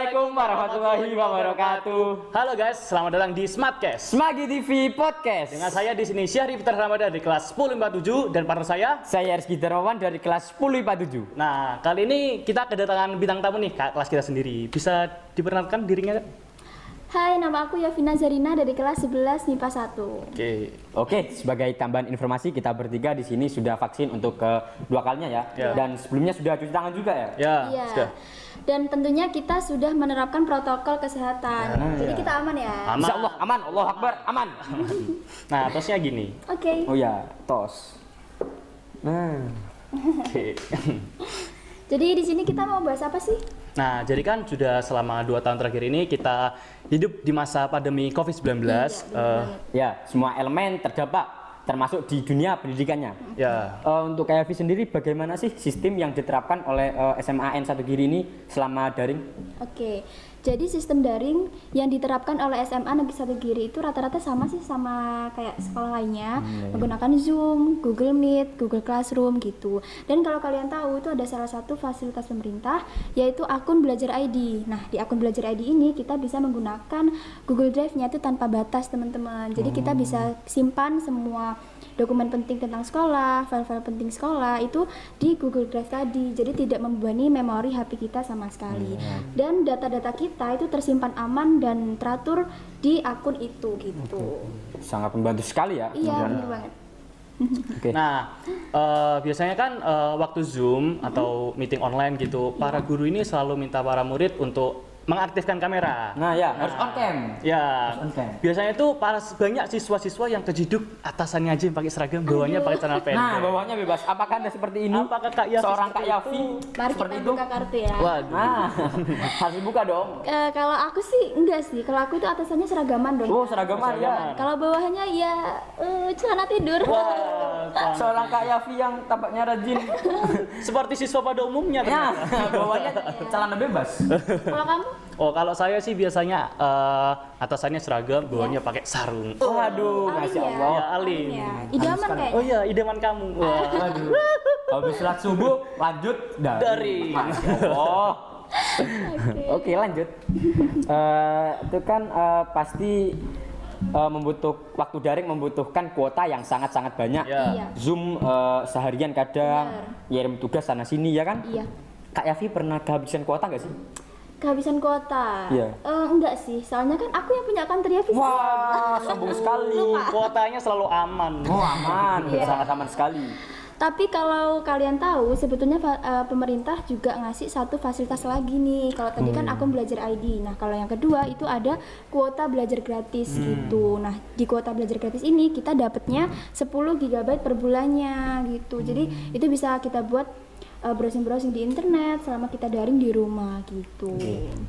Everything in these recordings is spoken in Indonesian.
Assalamualaikum warahmatullahi wabarakatuh. Halo guys, selamat datang di Smartcast. Smagi TV Podcast. Dengan saya di sini Syahri Fitra Ramadan dari kelas 1047 dan partner saya. Rizky Darmawan dari kelas 1047. Nah, kali ini kita kedatangan bintang tamu nih, kelas kita sendiri. Bisa diperkenalkan dirinya? Hai, nama aku Yovina Zarina dari kelas 11 MIPA 1. Oke, sebagai tambahan informasi kita bertiga di sini sudah vaksin untuk kedua kalinya ya. Ya. Dan sebelumnya sudah cuci tangan juga ya. Ya, Iya. sudah. Dan tentunya kita sudah menerapkan protokol kesehatan. Jadi kita aman ya. Aman. Insya Allah aman, Allah Akbar, aman. Nah, tosnya gini. Oke. Oh ya, tos. Nah, Oke. Jadi di sini kita mau bahas apa sih? Nah, jadi kan sudah selama 2 tahun terakhir ini kita hidup di masa pandemi COVID-19. Iya, bener banget. ya semua elemen terdampak termasuk di dunia pendidikannya. Ya. Untuk KFV sendiri bagaimana sih sistem yang diterapkan oleh SMAN 1 Giri ini selama daring? Oke. Jadi sistem daring yang diterapkan oleh SMA Negeri 1 Giri itu rata-rata sama sih sama kayak sekolah lainnya, menggunakan Zoom, Google Meet, Google Classroom gitu. Dan kalau kalian tahu itu ada salah satu fasilitas pemerintah yaitu akun Belajar ID. Nah, di akun Belajar ID ini kita bisa menggunakan Google Drive-nya itu tanpa batas, teman-teman. Jadi kita bisa simpan semua dokumen penting tentang sekolah, file-file penting sekolah itu di Google Drive tadi. Jadi tidak membebani memori HP kita sama sekali. Dan data-data kita itu tersimpan aman dan teratur di akun itu gitu. Sangat membantu sekali ya. Iya, benar banget. Oke. Nah, biasanya kan waktu Zoom atau meeting online gitu, para guru ini selalu minta para murid untuk mengaktifkan kamera. Nah ya, harus on cam. Ya, On cam. biasanya itu banyak siswa-siswa yang kejeduk atasannya aja yang pakai seragam, bawahnya pakai celana pendek. Nah, bawahnya bebas. Apakah Anda seperti ini? Apakah Kak Yafi Seorang Kak seperti Yafi Mari seperti kita itu? buka kartu ya. Waduh. Nah, harus dibuka dong. Kalau aku sih enggak sih. Kalau aku itu atasannya seragaman dong. Oh, seragaman ya. Kalau bawahnya ya celana tidur. Wah, Seorang Kak Yafi yang tampaknya rajin. seperti siswa pada umumnya Ya, ternyata. bawahnya celana bebas. Kalau kamu? Oh, kalau saya sih biasanya atasannya seragam, bawahnya pakai sarung. Waduh, Masya Allah. Ya, Alim. Ya. Idaman sekali. kayaknya. Oh iya, idaman kamu. Wah. Waduh. Habis sholat subuh lanjut dari. Dari. Masya Allah. Oke, lanjut. Itu kan pasti waktu daring membutuhkan kuota yang sangat-sangat banyak. Ya. Iya. Zoom seharian kadang ngirim tugas sana sini ya kan? Iya. Kak Yafi pernah kehabisan kuota nggak sih? Kehabisan kuota? Iya. Enggak sih, soalnya kan aku yang punya akun Triavis. Wah, sombong sekali. Kuotanya selalu aman. Oh, aman, Iya. sangat aman sekali. Tapi kalau kalian tahu, sebetulnya pemerintah juga ngasih satu fasilitas lagi nih. Kalau tadi kan akun Belajar ID. Nah, kalau yang kedua itu ada kuota belajar gratis gitu. Nah, di kuota belajar gratis ini kita dapatnya 10 GB per bulannya gitu. Jadi itu bisa kita buat browsing-browsing di internet selama kita daring di rumah gitu.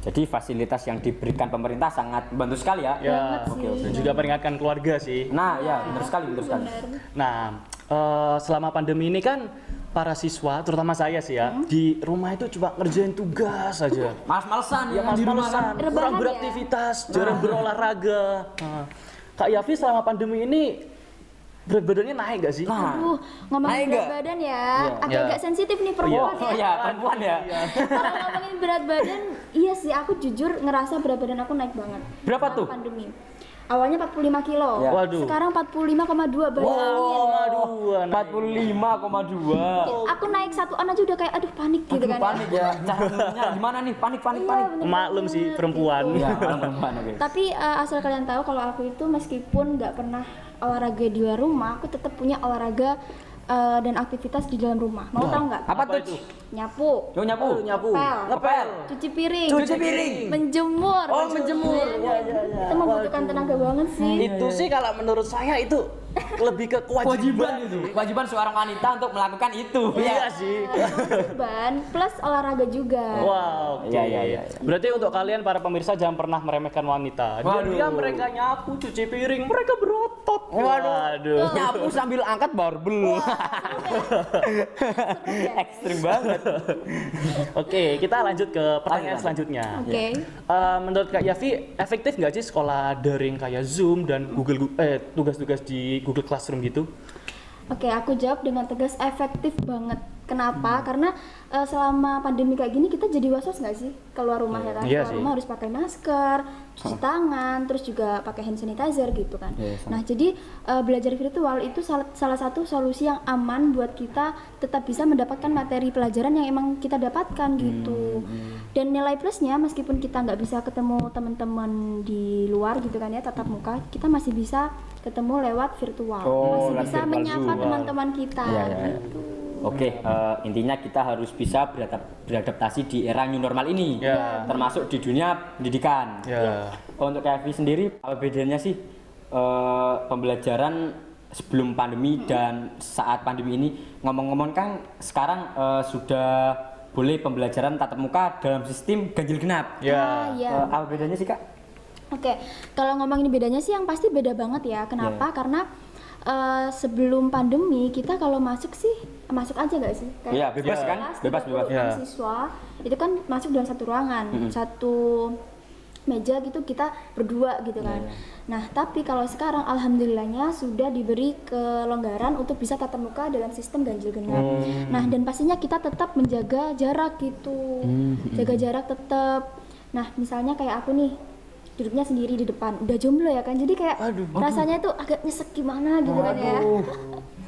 Jadi fasilitas yang diberikan pemerintah sangat membantu sekali ya. Ya, Banget sih. dan juga peringatkan keluarga sih. Nah, ya, benar sekali, benar sekali. Bener. Nah, selama pandemi ini kan para siswa, terutama saya sih ya, di rumah itu coba ngerjain tugas aja. Males-malesan Ya males-malesan, kurang Rebahan ya? beraktivitas, jarang berolahraga. Nah, Kak Yafi selama pandemi ini berat badannya naik gak sih? Nah, Aduh, ngomongin naik berat nggak? badan ya, Iya. agak-agak Iya. sensitif nih perempuan oh ya. ya, perempuan ya. Kalau ngomongin berat badan, iya sih aku jujur ngerasa berat badan aku naik banget. Berapa Selama tuh? Pandemi. Awalnya 45 kilo, Ya. Waduh. sekarang 45,2 bayangin. Waduh, 45,2. Aku naik 1 on aja udah kayak aduh panik gitu Aduh, kan. panik ya. Caranya gimana nih? Panik. Iya, bener Maklum banget, sih perempuan. gitu. Iya, perempuan oke. Tapi asal kalian tahu kalau aku itu meskipun nggak pernah olahraga di luar rumah, aku tetap punya olahraga dan aktivitas di dalam rumah. Mau tahu nggak? Apa Apa tuh? itu? Nyapu, Yo nyapu. Nyapu, Ngepel. Cuci piring, Cuci piring. menjemur. Oh, menjemur. Ya, ya, ya. Itu membutuhkan tenaga banget sih. Itu sih kalau menurut saya itu lebih ke kewajiban. Kewajiban seorang wanita untuk melakukan itu. Iya sih. Kewajiban plus olahraga juga. Wow, oke. Iya. Berarti untuk kalian para pemirsa jangan pernah meremehkan wanita. Waduh. Dia mereka nyapu, cuci piring, mereka berotot. Waduh. Nyapu sambil angkat barbel. Ekstrim banget. Oke, kita lanjut ke pertanyaan Lanjut. selanjutnya. Oke. Menurut Kak Yafi, efektif nggak sih sekolah daring kayak Zoom dan tugas-tugas di Google Classroom gitu? Oke, aku jawab dengan tegas efektif banget. Kenapa? Karena selama pandemi kayak gini kita jadi was-was nggak sih keluar rumah ya kan? Iya Keluar sih. rumah harus pakai masker, cuci tangan, terus juga pakai hand sanitizer gitu kan. Iya, sama. Nah jadi belajar virtual itu salah satu solusi yang aman buat kita tetap bisa mendapatkan materi pelajaran yang emang kita dapatkan gitu. Dan nilai plusnya meskipun kita nggak bisa ketemu teman-teman di luar gitu kan ya tatap muka, kita masih bisa ketemu lewat virtual, Oh, masih lewat bisa virtual menyapa Zoom. teman-teman kita. Iya, iya, iya. Gitu. Oke, intinya kita harus bisa beradaptasi di era new normal ini, Ya. termasuk di dunia pendidikan. Ya. Untuk Kevi sendiri, apa bedanya sih pembelajaran sebelum pandemi dan saat pandemi ini? Ngomong-ngomong kan sekarang sudah boleh pembelajaran tatap muka dalam sistem ganjil genap. Ya. Iya. Apa bedanya sih Kak? Oke, kalau ngomongin bedanya sih yang pasti beda banget ya. Kenapa? Iya. Karena sebelum pandemi kita kalau masuk sih masuk aja nggak sih? Iya, bebas kan? kelas, Bebas, 30 bebas. Iya. mahasiswa itu kan masuk dalam satu ruangan, satu meja gitu kita berdua gitu kan. Iya. Nah, tapi kalau sekarang alhamdulillahnya sudah diberi kelonggaran untuk bisa tatap muka dalam sistem ganjil genap. Nah, dan pastinya kita tetap menjaga jarak gitu. Jaga jarak tetap. Nah, misalnya kayak aku nih duduknya sendiri di depan, udah jomblo ya kan, jadi kayak rasanya tuh agak nyesek gimana gitu kan ya.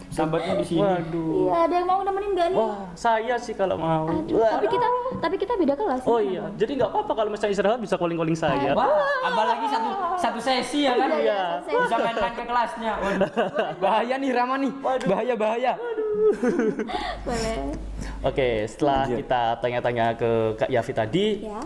Sambatnya di sini. Waduh. Iya, ada yang mau nemenin gak nih? Wah, saya sih kalau mau. Aduh, tapi kita beda kelas. Oh ya, iya, kan? jadi nggak apa-apa kalau misalnya istirahat bisa calling-calling saya. Wah, apalagi satu sesi ya kan? Iya, satu Bisa sesi. main-main ke kelasnya. Waduh. Bahaya nih Rama nih. Bahaya. Boleh. Oke, setelah Lanjut. kita tanya-tanya ke Kak Yafi tadi, Ya.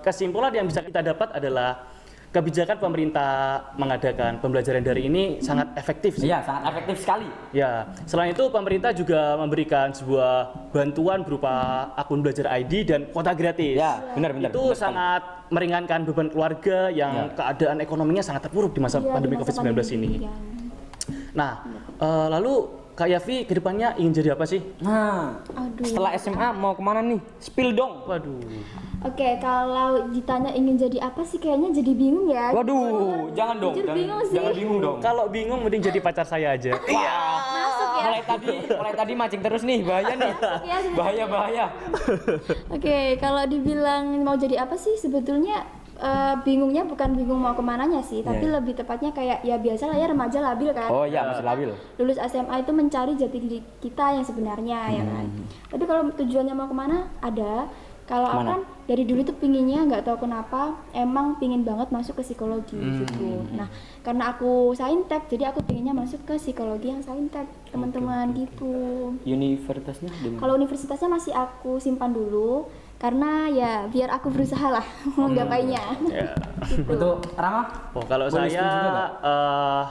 kesimpulan yang bisa kita dapat adalah kebijakan pemerintah mengadakan pembelajaran daring ini sangat efektif sih. Iya, sangat efektif sekali. Ya, selain itu pemerintah juga memberikan sebuah bantuan berupa akun belajar ID dan kuota gratis. Ya, benar. Itu benar sekali. sangat meringankan beban keluarga yang keadaan ekonominya sangat terpuruk di masa Iya, pandemi di masa COVID-19 pandemi ini. ya. Nah, lalu Kak Yafi kedepannya ingin jadi apa sih? Nah, Aduh. setelah SMA mau kemana nih? Spill dong. Waduh. Oke, kalau ditanya ingin jadi apa sih kayaknya jadi bingung ya. Waduh, jangan dong. Jujur bingung sih. Jangan bingung dong. Kalau bingung mending jadi pacar saya aja. Masuk ya. Mulai tadi mancing terus nih, bahaya nih. Ya, sudah. Bahaya. Oke, kalau dibilang mau jadi apa sih sebetulnya bingungnya bukan bingung mau kemananya sih, tapi Iya. lebih tepatnya kayak ya biasa lah ya remaja labil kan. Oh iya, masih labil. Lulus SMA itu mencari jati diri kita yang sebenarnya ya kan. Tapi kalau tujuannya mau kemana ada. Kalau Kemana? Akan dari dulu tuh pinginnya nggak tahu kenapa emang pingin banget masuk ke psikologi gitu. Nah karena aku saintek jadi aku pinginnya masuk ke psikologi yang saintek teman-teman gitu. Universitasnya di mana? Kalau universitasnya masih aku simpan dulu karena ya biar aku berusaha lah menggapainya. Ya. Untuk Rama? Oh, kalau Boleh saya setuju nggak?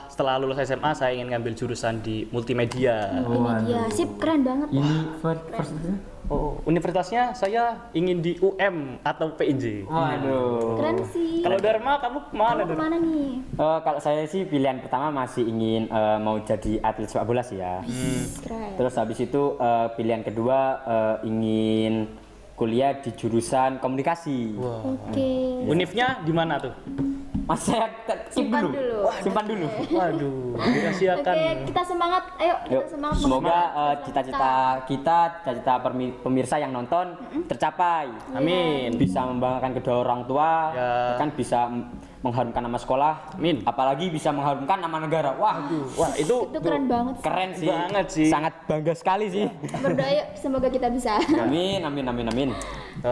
setelah lulus SMA saya ingin ngambil jurusan di multimedia. Ini dia, sip keren banget. Universitasnya? Oh, universitasnya saya ingin di UM atau PIJ. Waduh. Keren sih. Kalau Dharma kamu kemana? Kamu kemana nih? Kalau saya sih pilihan pertama masih ingin mau jadi atlet sepak bola sih ya. Keren. Terus habis itu pilihan kedua ingin kuliah di jurusan komunikasi. Oke. Univnya di mana tuh? Mas saya skip Simpan dulu. dulu. Simpan dulu. Waduh, Oke, dirahasiakan. kita semangat. Ayo, Yuk, kita semangat. semoga mengejar cita-cita kita, cita-cita pemirsa yang nonton tercapai. Amin. Bisa membanggakan kedua orang tua, Ya. kan bisa mengharumkan nama sekolah, Amin. apalagi bisa mengharumkan nama negara. Wah, Wah, itu Itu keren banget. keren sih. Banget sih. Sangat bangga sekali sih. Berdoa yuk, semoga kita bisa. Amin.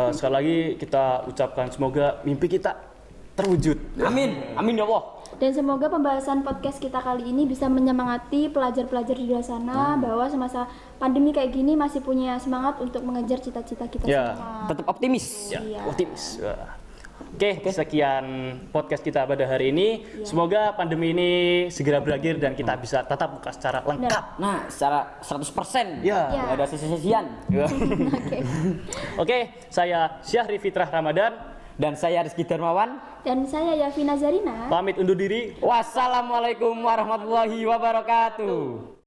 sekali lagi kita ucapkan semoga mimpi kita terwujud. Amin ya Allah. Dan semoga pembahasan podcast kita kali ini bisa menyemangati pelajar-pelajar di luar sana bahwa semasa pandemi kayak gini masih punya semangat untuk mengejar cita-cita kita Ya. semua. Tetap optimis. Ya, Iya. optimis. Wah. Oke, sekian podcast kita pada hari ini. Semoga pandemi ini segera berakhir dan kita bisa tatap muka secara lengkap. Nah, secara 100%. Ya. Ya. Nggak ada sisi-sisian. Oke. Oke, saya Syahri Fitrah Ramadan. Dan saya Rizky Darmawan. Dan saya Yafi Nazarina. Pamit undur diri. Wassalamualaikum warahmatullahi wabarakatuh.